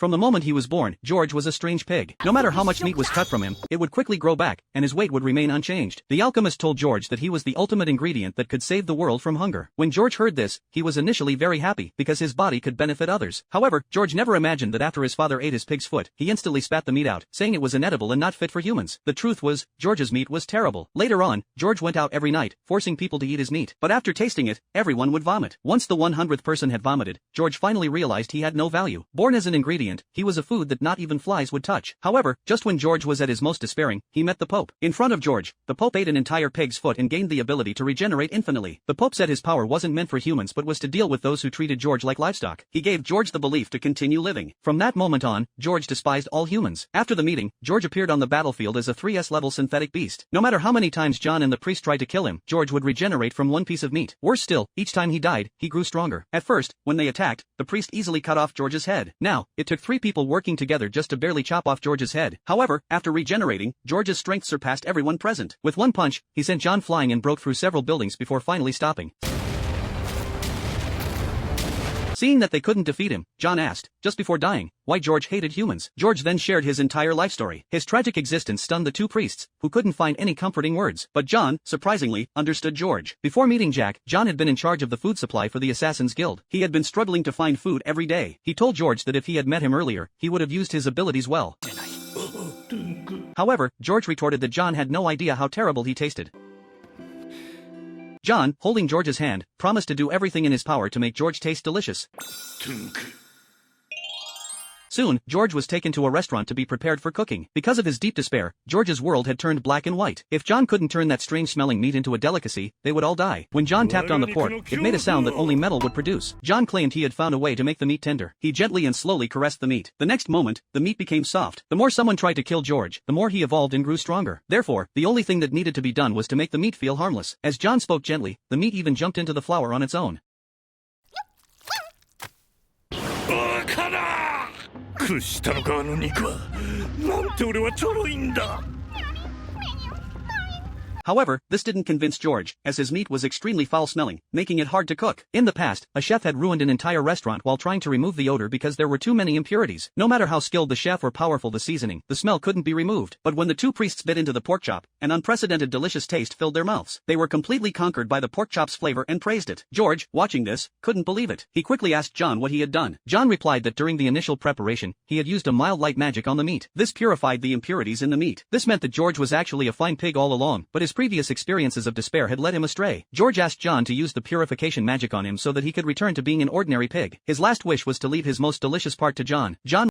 From the moment he was born, George was a strange pig. No matter how much meat was cut from him, it would quickly grow back, and his weight would remain unchanged. The alchemist told George that he was the ultimate ingredient that could save the world from hunger. When George heard this, he was initially very happy, because his body could benefit others. However, George never imagined that after his father ate his pig's foot, he instantly spat the meat out, saying it was inedible and not fit for humans. The truth was, George's meat was terrible. Later on, George went out every night, forcing people to eat his meat. But after tasting it, everyone would vomit. Once the 100th person had vomited, George finally realized he had no value. Born as an ingredient, he was a food that not even flies would touch. However, just when George was at his most despairing, he met the Pope. In front of George, the Pope ate an entire pig's foot and gained the ability to regenerate infinitely. The Pope said his power wasn't meant for humans but was to deal with those who treated George like livestock. He gave George the belief to continue living. From that moment on, George despised all humans. After the meeting, George appeared on the battlefield as a 3S level synthetic beast. No matter how many times John and the priest tried to kill him, George would regenerate from one piece of meat. Worse still, each time he died, he grew stronger. At first, when they attacked, the priest easily cut off George's head. Now, it took 3 people working together just to barely chop off George's head. However, after regenerating, George's strength surpassed everyone present. With one punch, he sent John flying and broke through several buildings before finally stopping. Seeing that they couldn't defeat him, John asked, just before dying, why George hated humans. George then shared his entire life story. His tragic existence stunned the 2 priests, who couldn't find any comforting words. But John, surprisingly, understood George. Before meeting Jack, John had been in charge of the food supply for the Assassin's Guild. He had been struggling to find food every day. He told George that if he had met him earlier, he would have used his abilities well. However, George retorted that John had no idea how terrible he tasted. John, holding George's hand, promised to do everything in his power to make George taste delicious. Soon, George was taken to a restaurant to be prepared for cooking. Because of his deep despair, George's world had turned black and white. If John couldn't turn that strange-smelling meat into a delicacy, they would all die. When John tapped on the pork, it made a sound that only metal would produce. John claimed he had found a way to make the meat tender. He gently and slowly caressed the meat. The next moment, the meat became soft. The more someone tried to kill George, the more he evolved and grew stronger. Therefore, the only thing that needed to be done was to make the meat feel harmless. As John spoke gently, the meat even jumped into the flour on its own. 屈したのかあの肉は。なんて俺はちょろいんだ。 However, this didn't convince George, as his meat was extremely foul-smelling, making it hard to cook. In the past, a chef had ruined an entire restaurant while trying to remove the odor because there were too many impurities. No matter how skilled the chef or powerful the seasoning, the smell couldn't be removed. But when the 2 priests bit into the pork chop, an unprecedented delicious taste filled their mouths. They were completely conquered by the pork chop's flavor and praised it. George, watching this, couldn't believe it. He quickly asked John what he had done. John replied that during the initial preparation, he had used a mild light magic on the meat. This purified the impurities in the meat. This meant that George was actually a fine pig all along, but his previous experiences of despair had led him astray. George asked John to use the purification magic on him so that he could return to being an ordinary pig. His last wish was to leave his most delicious part to John. John